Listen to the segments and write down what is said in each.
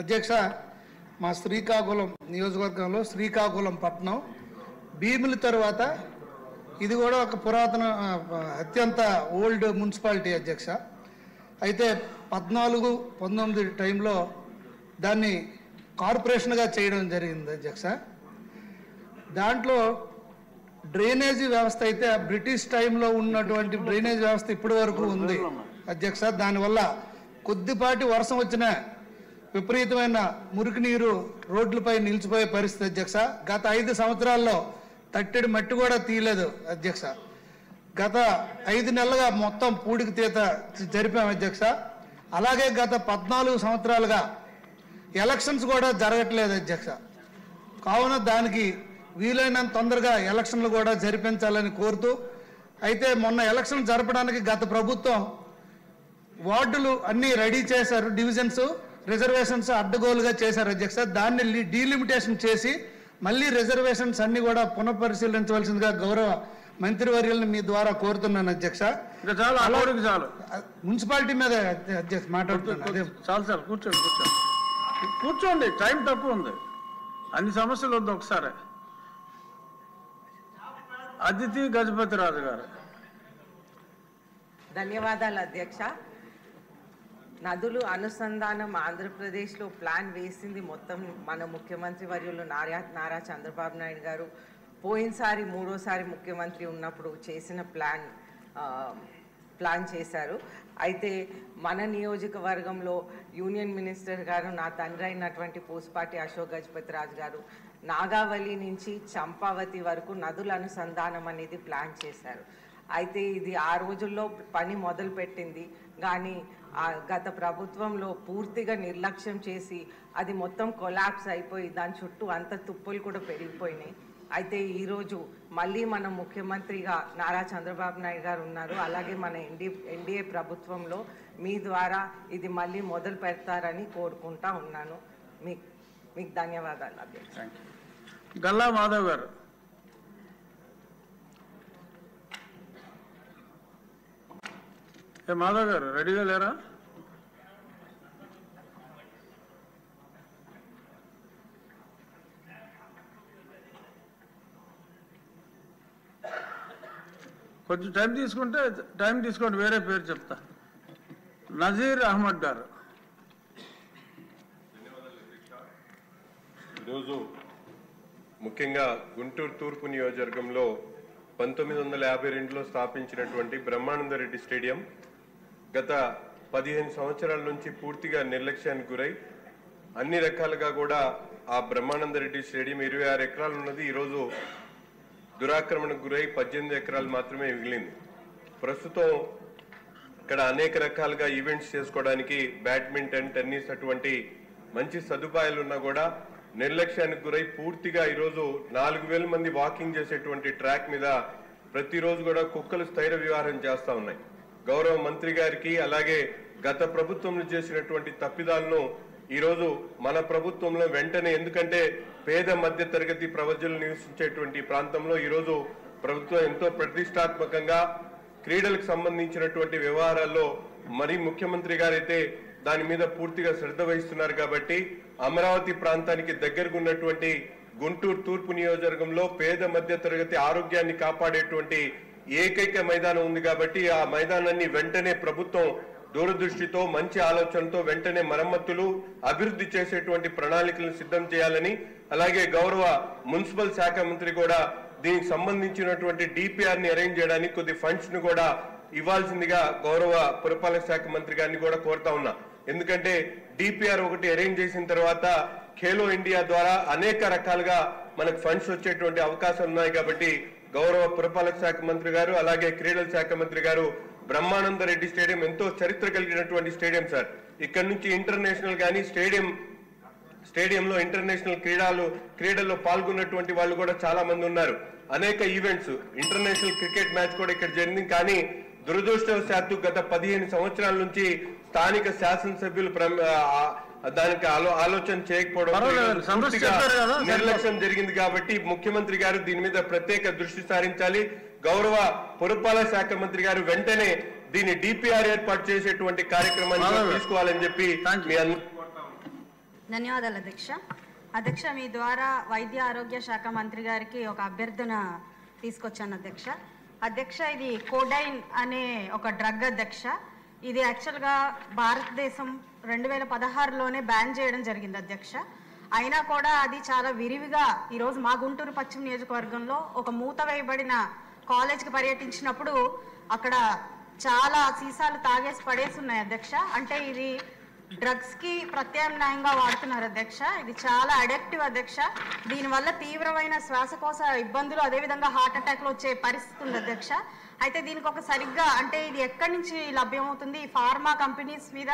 అధ్యక్ష, మా శ్రీకాకుళం నియోజకవర్గంలో శ్రీకాకుళం పట్టణం భీముల తర్వాత ఇది కూడా ఒక పురాతన అత్యంత ఓల్డ్ మున్సిపాలిటీ అధ్యక్ష. అయితే 14-19 టైంలో దాన్ని కార్పొరేషన్గా చేయడం జరిగింది అధ్యక్ష. దాంట్లో డ్రైనేజీ వ్యవస్థ అయితే బ్రిటిష్ టైంలో ఉన్నటువంటి డ్రైనేజ్ వ్యవస్థ ఇప్పటి వరకు ఉంది అధ్యక్ష. దానివల్ల కొద్దిపాటి వర్షం వచ్చిన విపరీతమైన మురికి నీరు రోడ్లపై నిలిచిపోయే పరిస్థితి అధ్యక్ష. గత 5 సంవత్సరాల్లో తట్టెడి మట్టి కూడా తీయలేదు అధ్యక్ష. గత 5 నెలలుగా మొత్తం పూడికి తీత జరిపాం అధ్యక్ష. అలాగే గత 14 సంవత్సరాలుగా ఎలక్షన్స్ కూడా జరగట్లేదు అధ్యక్ష. కావున దానికి వీలైనంత తొందరగా ఎలక్షన్లు కూడా జరిపించాలని కోరుతూ, అయితే మొన్న ఎలక్షన్ జరపడానికి గత ప్రభుత్వం వార్డులు అన్నీ రెడీ చేశారు, డివిజన్స్ రిజర్వేషన్స్ అడ్డగోలుగా చేశారు అధ్యక్ష. దాన్ని డీలిమిటేషన్ చేసి మళ్ళీ రిజర్వేషన్స్ అన్ని కూడా పునఃపరిశీలించవలసిందిగా గౌరవ మంత్రివర్యులను మీ ద్వారా కోరుతున్నాను అధ్యక్ష. మున్సిపాలిటీ మీద అధ్యక్ష మాట్లాడుతున్నాను. చాలు సార్, కూర్చోండి, టైం తక్కువ ఉంది, అన్ని సమస్యలు వద్దు. ఒకసారి అదితి గజపతి రాజు గారు. ధన్యవాదాలు అధ్యక్ష. నదులు అనుసంధానం ఆంధ్రప్రదేశ్లో ప్లాన్ వేసింది మొత్తం మన ముఖ్యమంత్రి వర్యులు నారా చంద్రబాబు నాయుడు గారు పోయినసారి 3వ ముఖ్యమంత్రి ఉన్నప్పుడు చేసిన ప్లాన్ చేశారు. అయితే మన నియోజకవర్గంలో యూనియన్ మినిస్టర్ గారు, నా తండ్రి అయినటువంటి పూసపాటి అశోక్ గజపతి రాజు గారు నాగావళి నుంచి చంపావతి వరకు నదుల అనుసంధానం అనేది ప్లాన్ చేశారు. అయితే ఇది ఆ రోజుల్లో పని మొదలు పెట్టింది, కానీ గత ప్రభుత్వంలో పూర్తిగా నిర్లక్ష్యం చేసి అది మొత్తం కొలాప్స్ అయిపోయి దాని చుట్టూ అంత తుప్పులు కూడా పెరిగిపోయినాయి. అయితే ఈరోజు మళ్ళీ మన ముఖ్యమంత్రిగా నారా చంద్రబాబు నాయుడు గారు ఉన్నారు. అలాగే మన ఎన్డీఏ ప్రభుత్వంలో మీ ద్వారా ఇది మళ్ళీ మొదలు పెడతారని కోరుకుంటా ఉన్నాను. మీకు ధన్యవాదాలు అధ్యక్ష. గల్లా మాధవ్ గారు. మాధవ్ గారు రెడీగా లేరా? కొంచెం టైం తీసుకోండి, వేరే పేరు చెప్తా. నజీర్ అహ్మద్ గారు. ఈరోజు ముఖ్యంగా గుంటూరు తూర్పు నియోజకవర్గంలో 1952లో స్థాపించినటువంటి బ్రహ్మానందరెడ్డి స్టేడియం గత 15 సంవత్సరాల నుంచి పూర్తిగా నిర్లక్ష్యానికి గురై అన్ని రకాలుగా కూడా ఆ బ్రహ్మానందరెడ్డి స్టేడియం 26 ఎకరాలు ఉన్నది. ఈరోజు దురాక్రమణకు గురై 18 ఎకరాలు మాత్రమే మిగిలింది. ప్రస్తుతం ఇక్కడ అనేక రకాలుగా ఈవెంట్స్ చేసుకోవడానికి బ్యాడ్మింటన్, టెన్నిస్ అటువంటి మంచి సదుపాయాలు ఉన్నా కూడా నిర్లక్ష్యానికి గురై పూర్తిగా ఈరోజు 4000 మంది వాకింగ్ చేసేటువంటి ట్రాక్ మీద ప్రతిరోజు కూడా కుక్కలు స్థైర్య విహారం చేస్తా ఉన్నాయి. గౌరవ మంత్రి గారికి అలాగే గత ప్రభుత్వంలో చేసినటువంటి తప్పిదాలను ఈరోజు మన ప్రభుత్వంలో వెంటనే, ఎందుకంటే పేద మధ్య తరగతి ప్రజలు నివసించేటువంటి ప్రాంతంలో ఈరోజు ప్రభుత్వం ఎంతో ప్రతిష్టాత్మకంగా క్రీడలకు సంబంధించినటువంటి వ్యవహారాల్లో మరి ముఖ్యమంత్రి గారైతే దాని మీద పూర్తిగా శ్రద్ధ వహిస్తున్నారు. కాబట్టి అమరావతి ప్రాంతానికి దగ్గరగా ఉన్నటువంటి గుంటూరు తూర్పు నియోజకవర్గంలో పేద మధ్య తరగతి ఆరోగ్యాన్ని కాపాడేటువంటి ఏకైక మైదానం ఉంది. కాబట్టి ఆ మైదానాన్ని వెంటనే ప్రభుత్వం దూరదృష్టితో మంచి ఆలోచనతో వెంటనే మరమ్మతులు అభివృద్ధి చేసేటువంటి ప్రణాళికలను సిద్ధం చేయాలని, అలాగే గౌరవ మున్సిపల్ శాఖ మంత్రి కూడా దీనికి సంబంధించినటువంటి డిపిఆర్ ని అరేంజ్ చేయడానికి కొద్ది ఫండ్స్ ను కూడా ఇవ్వాల్సిందిగా గౌరవ పురపాలక శాఖ మంత్రి గారిని కూడా కోరుతా ఉన్నా. ఎందుకంటే డిపిఆర్ ఒకటి అరేంజ్ చేసిన తర్వాత ఖేలో ఇండియా ద్వారా అనేక రకాలుగా మనకు ఫండ్స్ వచ్చేటువంటి అవకాశాలు ఉన్నాయి. కాబట్టి గౌరవ పురపాలక శాఖ మంత్రి గారు అలాగే క్రీడల శాఖ మంత్రి గారు బ్రహ్మానందరెడ్డి స్టేడియం ఎంతో చరిత్ర కలిగినటువంటి స్టేడియం సార్. ఇక్కడ నుంచి ఇంటర్నేషనల్ గానీ స్టేడియంలో ఇంటర్నేషనల్ క్రీడల్లో పాల్గొన్నటువంటి వాళ్ళు కూడా చాలా మంది ఉన్నారు. అనేక ఈవెంట్స్, ఇంటర్నేషనల్ క్రికెట్ మ్యాచ్ కూడా ఇక్కడ జరిగింది. కానీ దురదృష్టవశాత్తు గత 15 సంవత్సరాల నుంచి స్థానిక శాసనసభ్యులు దానికి ఆలోచన చేయకపోవడం నిర్లక్ష్యం జరిగింది. కాబట్టి ముఖ్యమంత్రి గారు దీని మీద ప్రత్యేక దృష్టి సారించాలి. గౌరవ పురపాలక శాఖ మంత్రి గారు వెంటనే దీన్ని డిపిఆర్ ఏర్పాటు చేసేటువంటి కార్యక్రమాన్ని తీసుకోవాలని చెప్పి ధన్యవాదాలు అధ్యక్ష మీ ద్వారా వైద్య ఆరోగ్య శాఖ మంత్రి గారికి ఒక అభ్యర్థన తీసుకొచ్చాను అధ్యక్ష ఇది కోడైన్ అనే ఒక డ్రగ్ అధ్యక్ష. ఇది యాక్చువల్గా భారతదేశం 2016లోనే బ్యాన్ చేయడం జరిగింది అధ్యక్ష. అయినా కూడా అది చాలా విరివిగా ఈరోజు మా గుంటూరు పశ్చిమ నియోజకవర్గంలో ఒక మూత వేయబడిన కాలేజ్కి పర్యటించినప్పుడు అక్కడ చాలా సీసాలు తాగేసి పడేసి ఉన్నాయి అధ్యక్ష. అంటే ఇది డ్రగ్స్కి ప్రత్యామ్నాయంగా వాడుతున్నారు అధ్యక్ష. ఇది చాలా అడిక్టివ్ అధ్యక్ష. దీనివల్ల తీవ్రమైన శ్వాసకోశ ఇబ్బందులు అదేవిధంగా హార్ట్ అటాక్లు వచ్చే పరిస్థితి ఉంది అధ్యక్ష. అయితే దీనికి ఒక సరిగ్గా అంటే ఇది ఎక్కడి నుంచి లభ్యమవుతుంది, ఈ ఫార్మా కంపెనీస్ మీద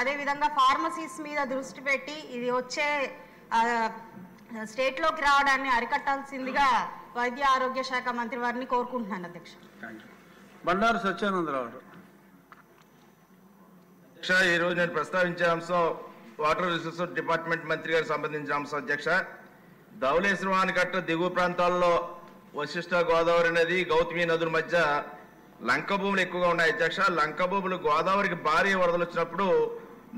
అదేవిధంగా ఫార్మసీస్ మీద దృష్టి పెట్టి ఇది వచ్చే స్టేట్లోకి రావడాన్ని అరికట్టాల్సిందిగా వైద్య ఆరోగ్య శాఖ మంత్రి వారిని కోరుకుంటున్నాను అధ్యక్ష. బండారు సత్యానందరావు. అధ్యక్ష, ఈరోజు నేను ప్రస్తావించే అంశం వాటర్ రిసోర్సెస్ డిపార్ట్మెంట్ మంత్రి గారికి సంబంధించిన అంశం అధ్యక్ష. ధవళేశ్వరం ఆనకట్ట దిగువ ప్రాంతాల్లో వశిష్ట గోదావరి నది గౌతమి నదుల మధ్య లంక భూములు ఎక్కువగా ఉన్నాయి అధ్యక్ష. లంక భూములు గోదావరికి భారీ వరదలు వచ్చినప్పుడు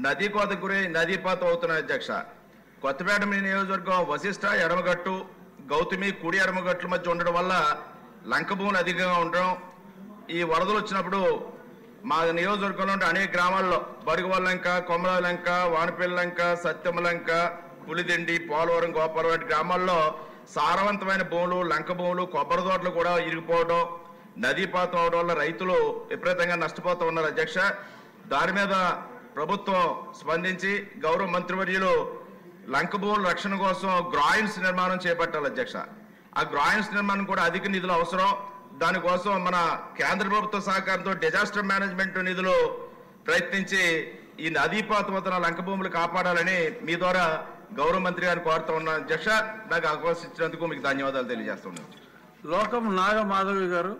నదీ కోతకు గురై నదీపాతం అవుతున్నాయి అధ్యక్ష. కొత్తపేట నియోజకవర్గం వశిష్ట ఎడమగట్టు గౌతమి కుడి ఎడమగట్ల మధ్య ఉండడం వల్ల లంక భూములు అధికంగా ఉండడం, ఈ వరదలు వచ్చినప్పుడు మా నియోజకవర్గంలో ఉండే అనేక గ్రామాల్లో బడుగువల్లంక, కొమరాలంక, వానపల్లంక, సత్యమలంక, పులిదిండి, పోలవరం, గోపాలవాడి గ్రామాల్లో సారవంతమైన భూములు, లంక భూములు, కొబ్బరి తోటలు కూడా ఇరిగిపోవడం, నదీపాతం అవడం వల్ల రైతులు విపరీతంగా నష్టపోతూ ఉన్నారు అధ్యక్ష. దాని మీద ప్రభుత్వం స్పందించి గౌరవ మంత్రివర్యులు లంక భూముల రక్షణ కోసం గ్రాయిన్స్ నిర్మాణం చేపట్టాలి అధ్యక్ష. ఆ గ్రాయిన్స్ నిర్మాణం కూడా అధిక నిధులు అవసరం. దానికోసం మన కేంద్ర ప్రభుత్వ సహకారంతో డిజాస్టర్ మేనేజ్మెంట్ నిధులు ప్రయత్నించి ఈ నదీపాతం వద్ద లంక భూములు కాపాడాలని మీ ద్వారా గౌరవ మంత్రి గారిని కోరుతూ ఉన్నాను అధ్యక్ష. నాకు అవకాశం ఇచ్చినందుకు మీకు ధన్యవాదాలు తెలియజేస్తున్నాను. లోకం నాగమాధవి గారు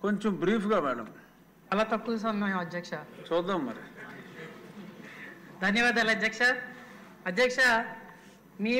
కొంచెం బ్రీఫ్గా మేడం. చాలా తక్కువ సమయం అధ్యక్ష. చూద్దాం మరి. ధన్యవాదాలు అధ్యక్ష. మీ